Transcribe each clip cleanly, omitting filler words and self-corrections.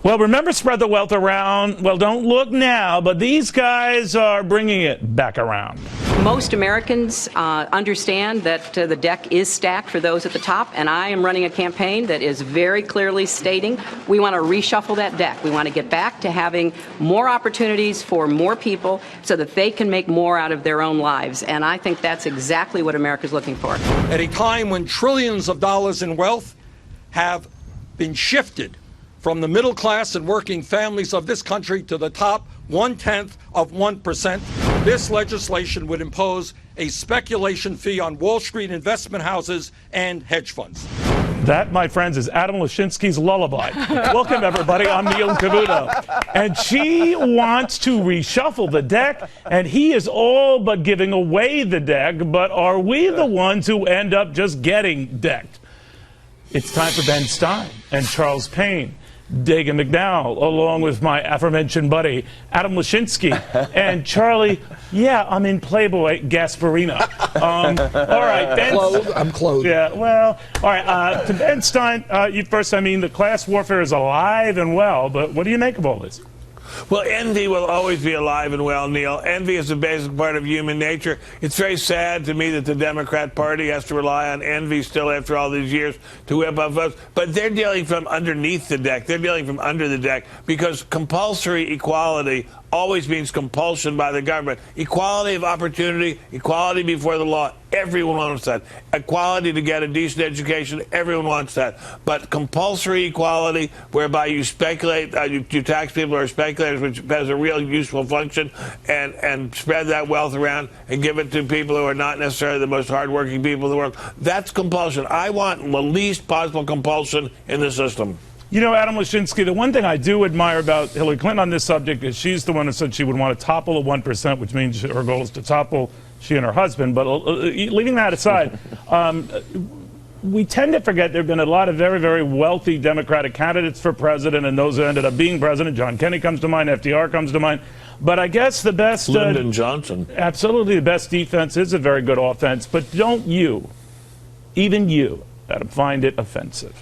Well, remember, spread the wealth around. Well, don't look now, but these guys are bringing it back around. Most Americans understand that the deck is stacked for those at the top, and I am running a campaign that is very clearly stating we want to reshuffle that deck. We want to get back to having more opportunities for more people so that they can make more out of their own lives, and I think that's exactly what America's looking for. At a time when trillions of dollars in wealth have been shifted from the middle class and working families of this country to the top 0.1%, this legislation would impose a speculation fee on Wall Street investment houses and hedge funds. That, my friends, is Adam Lashinsky's lullaby. Welcome, everybody. I'm Neil Cavuto. And she wants to reshuffle the deck, and he is all but giving away the deck. But are we the ones who end up just getting decked? It's time for Ben Stein and Charles Payne, Dagan McDowell, along with my aforementioned buddy, Adam Lashinsky. And Charlie, yeah, I'm in Playboy Gasparino. All right, Ben. I'm clothed. Yeah, well, all right. To Ben Stein, you first, I mean, the class warfare is alive and well, but what do you make of all this? Well, envy will always be alive and well, Neil. Envy is a basic part of human nature. It's very sad to me that the Democrat Party has to rely on envy still after all these years to whip up votes. But they're dealing from underneath the deck. They're dealing from under the deck because compulsory equality always means compulsion by the government. Equality of opportunity, equality before the law, everyone wants that. Equality to get a decent education, everyone wants that. But compulsory equality, whereby you speculate, you tax people who are speculators, which has a real useful function, and spread that wealth around and give it to people who are not necessarily the most hardworking people in the world, that's compulsion. I want the least possible compulsion in the system. You know, Adam Lashinsky, the one thing I do admire about Hillary Clinton on this subject is she's the one who said she would want to topple the 1%, which means her goal is to topple she and her husband. But leaving that aside, we tend to forget there have been a lot of very, very wealthy Democratic candidates for president, and those who ended up being president. John Kennedy comes to mind, FDR comes to mind. But I guess the best... Lyndon Johnson. Absolutely, the best defense is a very good offense. But don't you, even you, Adam, find it offensive?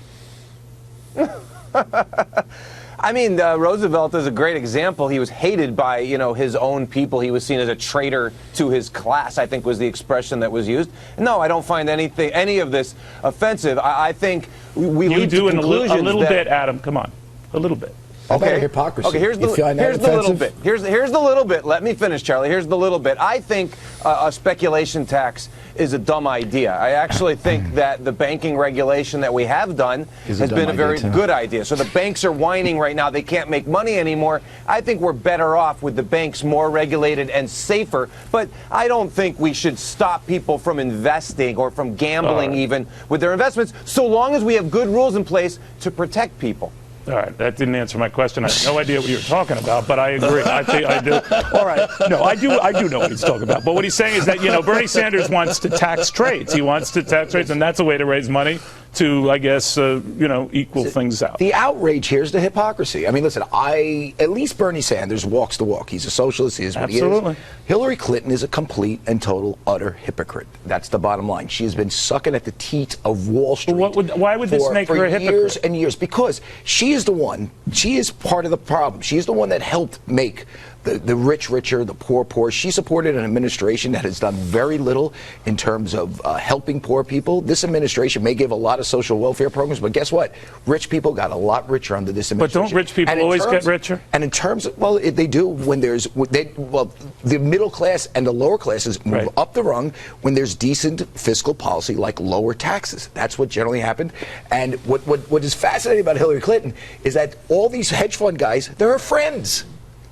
I mean, Roosevelt is a great example. He was hated by, his own people. He was seen as a traitor to his class, I think was the expression that was used. No, I don't find any of this offensive. I think we lead to conclusions a little bit, Adam. Come on, a little bit. Okay, hypocrisy. Okay, here's the little bit. Here's the little bit. Let me finish, Charlie. Here's the little bit. I think a speculation tax is a dumb idea. I actually think that the banking regulation that we have done has been a very good idea. So the banks are whining right now. They can't make money anymore. I think we're better off with the banks more regulated and safer. But I don't think we should stop people from investing or from gambling even with their investments, so long as we have good rules in place to protect people. All right, that didn't answer my question. I have no idea what you were talking about, but I agree. I think I do. All right, no, I do know what he's talking about. But what he's saying is that, Bernie Sanders wants to tax trades. He wants to tax trades, and that's a way to raise money to, I guess, equal things out. The outrage here is the hypocrisy. I mean, listen, at least Bernie Sanders walks the walk. He's a socialist. He is what he is. Hillary Clinton is a complete and total, utter hypocrite. That's the bottom line. She has been sucking at the teat of Wall Street. Why would this make her a hypocrite? For years and years. Because she is the one, she is part of the problem. She is the one that helped make the rich richer, the poor poor. She supported an administration that has done very little in terms of helping poor people. This administration may give a lot of social welfare programs, but guess what? Rich people got a lot richer under this administration. But don't rich people always get richer? And in terms of, well, they do when there's, the middle class and the lower classes move up the rung when there's decent fiscal policy like lower taxes. That's what generally happened. And what is fascinating about Hillary Clinton is that all these hedge fund guys, they're her friends.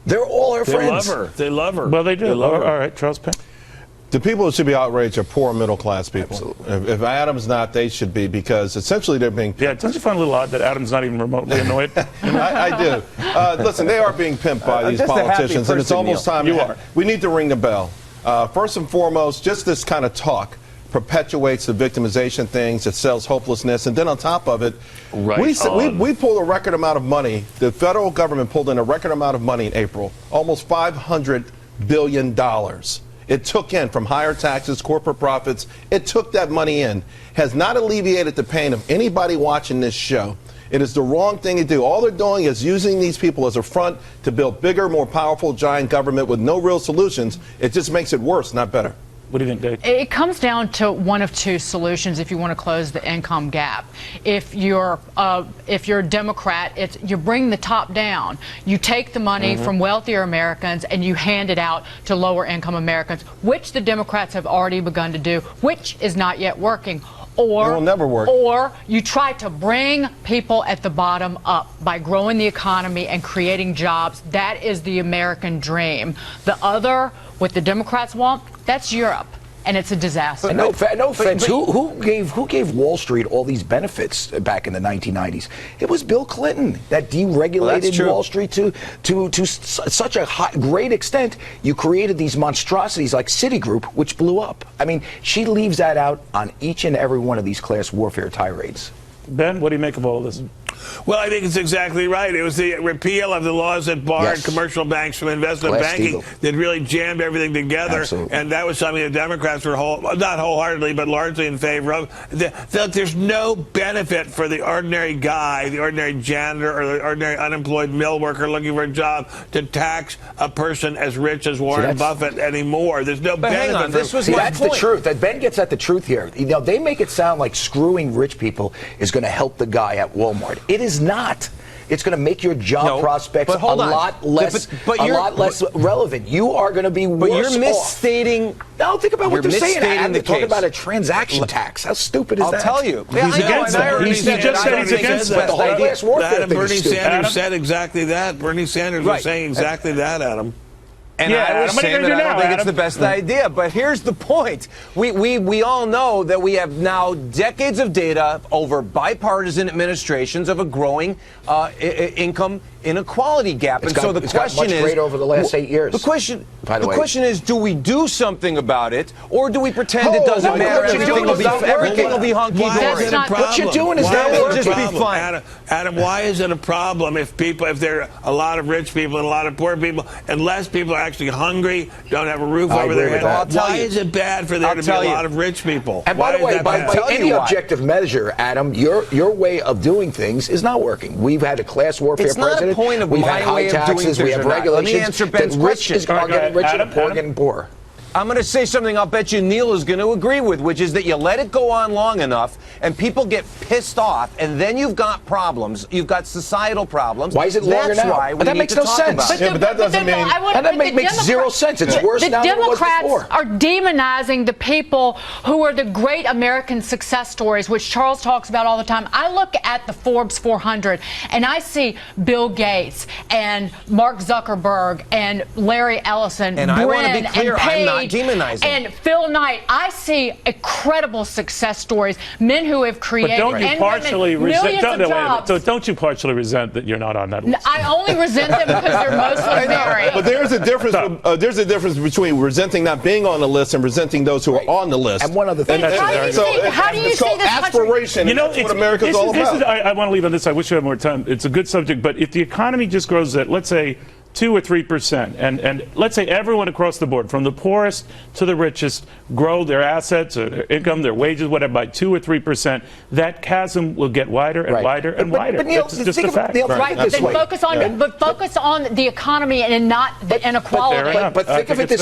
They're all her friends. They love her. They love her. Well, they do. They love her. All right, Charles Penn. The people who should be outraged are poor middle-class people. Absolutely. If Adam's not, they should be, because essentially they're being pimped. Yeah, don't you find a little odd that Adam's not even remotely annoyed? I do. Listen, they are being pimped by these politicians, and it's almost time. We need to ring the bell. First and foremost, just this kind of talk perpetuates the victimization things. It sells hopelessness. And then on top of it, we pulled a record amount of money. The federal government pulled in a record amount of money in April, almost $500 billion. It took in from higher taxes, corporate profits. It took that money in. Has not alleviated the pain of anybody watching this show. It is the wrong thing to do. All they're doing is using these people as a front to build bigger, more powerful, giant government with no real solutions. It just makes it worse, not better. What do you think, Dave? It comes down to one of two solutions if you want to close the income gap. If you're a Democrat, you bring the top down. You take the money from wealthier Americans and you hand it out to lower income Americans, which the Democrats have already begun to do, which is not yet working. Or, it will never work. Or you try to bring people at the bottom up by growing the economy and creating jobs. That is the American dream. The other, what the Democrats want, that's Europe. And it's a disaster. No offense. Who gave Wall Street all these benefits back in the 1990s? It was Bill Clinton that deregulated Wall Street to such a great extent. You created these monstrosities like Citigroup, which blew up. I mean, she leaves that out on each and every one of these class warfare tirades. Ben, what do you make of all of this? Well, I think it's exactly right. It was the repeal of the laws that barred commercial banks from investment banking that really jammed everything together. Absolutely. And that was something the Democrats were not wholeheartedly, but largely in favor of. There's no benefit for the ordinary guy, the ordinary janitor, or the ordinary unemployed mill worker looking for a job to tax a person as rich as Warren Buffett anymore. There's no benefit. Hang on, this was that's the truth. That Ben gets at the truth here. You know, they make it sound like screwing rich people is going to help the guy at Walmart. It is not. It's going to make your job prospects a lot less relevant. You are going to be worse off. But you're misstating. No, think about what they're saying. They're talking about a transaction tax. How stupid is that? I'll tell you. He's against it. He just said he's against it. The whole class warfare thing Bernie is stupid. Sanders said exactly that. Bernie Sanders was saying exactly that, Adam. And I was saying that I don't think it's the best idea. But here's the point. We all know that we have now decades of data over bipartisan administrations of a growing income inequality gap. And so the question is, great over the last 8 years. The question is, do we do something about it, or do we pretend it doesn't matter? Everything will be hunky dory. What you're doing is that will just be fine. Adam, why is it a problem if there are a lot of rich people and a lot of poor people, and less people are actually hungry, don't have a roof over their head? Why is it bad for there to be a lot of rich people? And by the way, by any objective measure, Adam, your way of doing things is not working. We've had a class warfare president. We've had high taxes. We have regulations. Let me answer Ben's question. Rich are getting richer and poor getting poorer. I'm going to say something I'll bet you Neil is going to agree with, which is that you let it go on long enough and people get pissed off, and then you've got problems. You've got societal problems. Why is it longer now? That's why we that makes no sense. But that doesn't mean... That makes zero sense. It's worse now than it was before. The Democrats are demonizing the people who are the great American success stories, which Charles talks about all the time. I look at the Forbes 400, and I see Bill Gates and Mark Zuckerberg and Larry Ellison, and I want to be clear, I'm not demonizing. And Phil Knight. I see incredible success stories, men who have created don't you partially resent don't you partially resent that you're not on that list? I only resent them because they're mostly married. But there's a difference. There's a difference between resenting not being on the list and resenting those who are on the list. And one other thing. How do you say this aspiration? You know, that's what America's all about. I want to leave on this. I wish I had more time. It's a good subject, but if the economy just grows at, let's say, 2 or 3%, and let's say everyone across the board, from the poorest to the richest, grow their assets or their income, their wages, whatever, by 2 or 3%, that chasm will get wider and wider and wider. But Neil, it's just a fact. But focus on the economy and not the inequality. But think of it this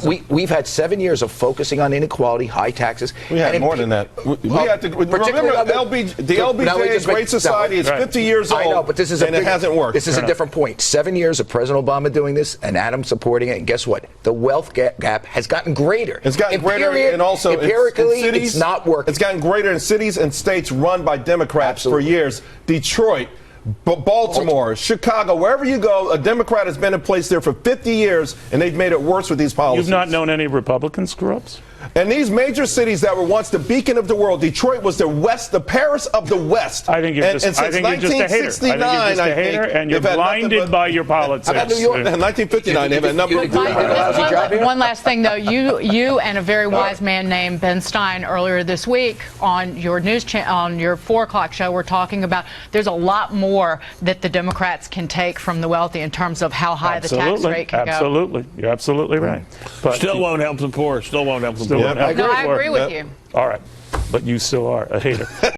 way: we've had 7 years of focusing on inequality, high taxes. We had more than that. We had to remember the LBJ Great Society is 50 years old. I know, but it hasn't worked. This is a different point. 7 years of President Obama doing this and Adam supporting it, and guess what? The wealth gap has gotten greater. It's gotten greater, and also empirically, in cities, it's not working. It's gotten greater in cities and states run by Democrats for years. Detroit, Baltimore, Chicago, wherever you go, a Democrat has been in place there for 50 years, and they've made it worse with these policies. You've not known any Republican screw-ups? And these major cicies that were once the beacon of the world, Detroit was the Paris of the West. I think you're just a hater. And you're blinded by your politics. How about New York? In 1959, they have a number of One last thing, though. You and a very wise man named Ben Stein earlier this week on your news on your 4 o'clock show were talking about there's a lot more that the Democrats can take from the wealthy in terms of how high the tax rate can go. Absolutely. You're absolutely right. But still won't help the poor. Still won't help the poor. I agree with you. All right. But you still are a hater.